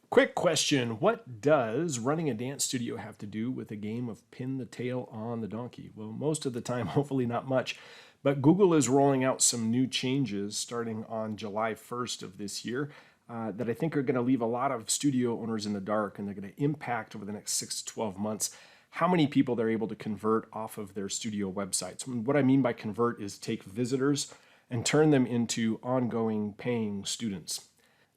Quick question. What does running a dance studio have to do with a game of pin the tail on the donkey? Well, most of the time, hopefully not much. But Google is rolling out some new changes starting on July 1st of this year that I think are going to leave a lot of studio owners in the dark, and they're going to impact over the next 6 to 12 months how many people they're able to convert off of their studio websites. And what I mean by convert is take visitors and turn them into ongoing paying students.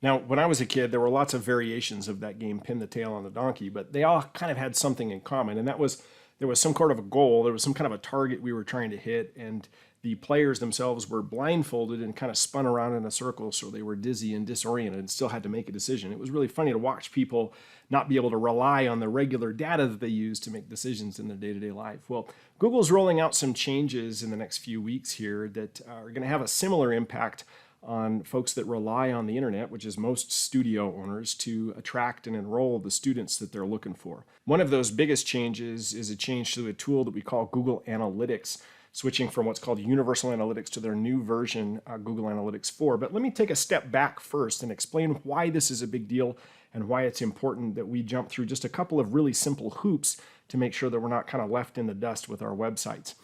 Now, when I was a kid, there were lots of variations of that game, Pin the Tail on the Donkey, but they all kind of had something in common, and that was there was some sort of a goal, there was some kind of a target we were trying to hit, and the players themselves were blindfolded and kind of spun around in a circle, so they were dizzy and disoriented and still had to make a decision. It was really funny to watch people not be able to rely on the regular data that they use to make decisions in their day-to-day life. Well, Google's rolling out some changes in the next few weeks here that are going to have a similar impact on folks that rely on the internet, which is most studio owners, to attract and enroll the students that they're looking for. One of those biggest changes is a change to a tool that we call Google Analytics, switching from what's called Universal Analytics to their new version, Google Analytics 4. But let me take a step back first and explain why this is a big deal and why it's important that we jump through just a couple of really simple hoops to make sure that we're not kind of left in the dust with our websites.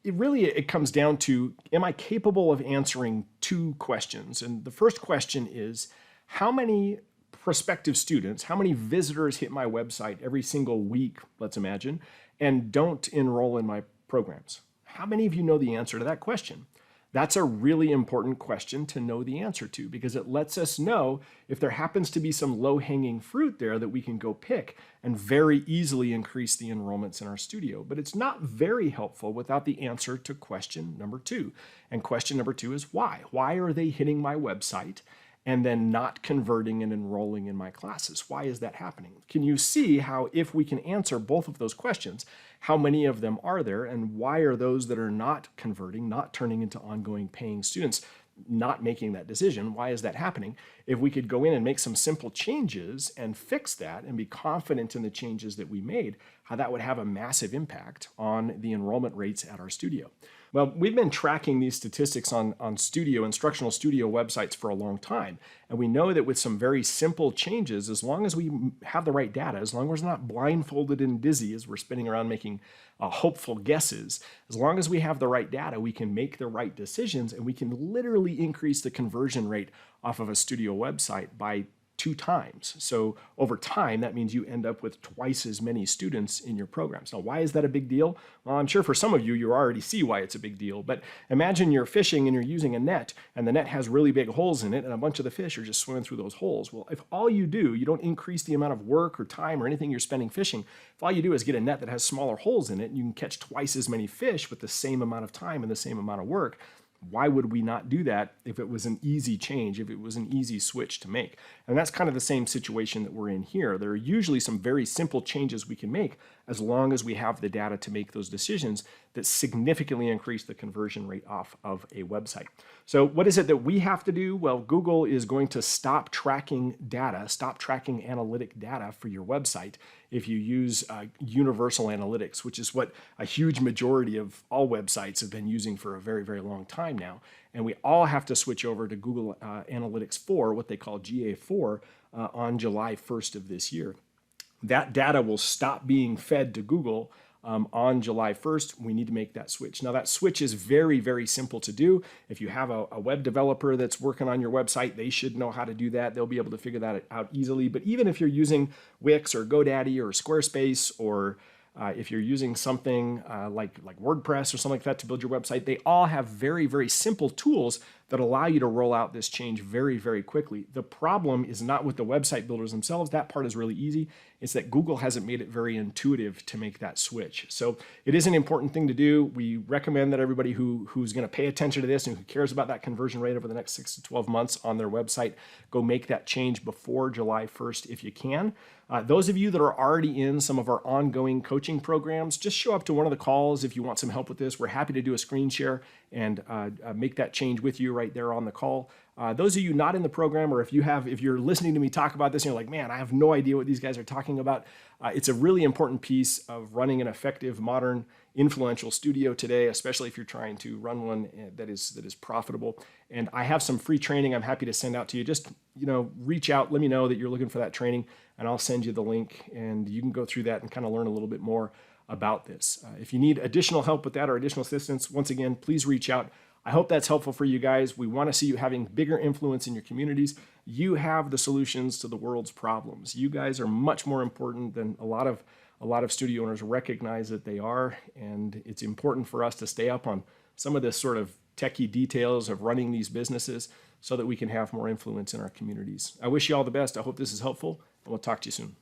It comes down to, am I capable of answering two questions? And the first question is, how many prospective students, how many visitors hit my website every single week, let's imagine, and don't enroll in my programs? How many of you know the answer to that question? That's a really important question to know the answer to, because it lets us know if there happens to be some low-hanging fruit there that we can go pick and very easily increase the enrollments in our studio. But it's not very helpful without the answer to question number two. And question number two is why? Why are they hitting my website and then not converting and enrolling in my classes? Why is that happening? Can you see how, if we can answer both of those questions, how many of them are there, and why are those that are not converting, not turning into ongoing paying students, not making that decision? Why is that happening? If we could go in and make some simple changes and fix that and be confident in the changes that we made, how that would have a massive impact on the enrollment rates at our studio. Well, we've been tracking these statistics on instructional studio websites for a long time. And we know that with some very simple changes, as long as we have the right data, as long as we're not blindfolded and dizzy as we're spinning around making hopeful guesses, as long as we have the right data, we can make the right decisions, and we can literally increase the conversion rate off of a studio website by 2 times. So over time, that means you end up with twice as many students in your programs. Now, why is that a big deal? Well, I'm sure for some of you, you already see why it's a big deal, but imagine you're fishing and you're using a net, and the net has really big holes in it, and a bunch of the fish are just swimming through those holes. Well, if all you do, you don't increase the amount of work or time or anything you're spending fishing, if all you do is get a net that has smaller holes in it, and you can catch twice as many fish with the same amount of time and the same amount of work, why would we not do that if it was an easy change, if it was an easy switch to make? And that's kind of the same situation that we're in here. There are usually some very simple changes we can make as long as we have the data to make those decisions that significantly increase the conversion rate off of a website. So what is it that we have to do? Well, Google is going to stop tracking data, stop tracking analytic data for your website if you use universal analytics, which is what a huge majority of all websites have been using for a very, very long time now. And we all have to switch over to Google Analytics 4, what they call GA4, on July 1st of this year. That data will stop being fed to Google on July 1st. We need to make that switch. Now, that switch is very, very simple to do. If you have a web developer that's working on your website, they should know how to do that. They'll be able to figure that out easily. But even if you're using Wix or GoDaddy or Squarespace, or if you're using something like WordPress or something like that to build your website, they all have very, very simple tools that allow you to roll out this change very, very quickly. The problem is not with the website builders themselves. That part is really easy. It's that Google hasn't made it very intuitive to make that switch. So it is an important thing to do. We recommend that everybody who's going to pay attention to this and who cares about that conversion rate over the next 6 to 12 months on their website, go make that change before July 1st if you can. Those of you that are already in some of our ongoing coaching programs, just show up to one of the calls if you want some help with this. We're happy to do a screen share and make that change with you right there on the call. Those of you not in the program, or if you're listening to me talk about this and you're like, man, I have no idea what these guys are talking about, it's a really important piece of running an effective, modern, influential studio today, especially if you're trying to run one that is profitable. And I have some free training I'm happy to send out to you. Just, reach out, let me know that you're looking for that training, and I'll send you the link, and you can go through that and kind of learn a little bit more about this. If you need additional help with that or additional assistance, once again, please reach out. I hope that's helpful for you guys. We want to see you having bigger influence in your communities. You have the solutions to the world's problems. You guys are much more important than a lot of studio owners recognize that they are, and it's important for us to stay up on some of this sort of techie details of running these businesses so that we can have more influence in our communities. I wish you all the best. I hope this is helpful, and we'll talk to you soon.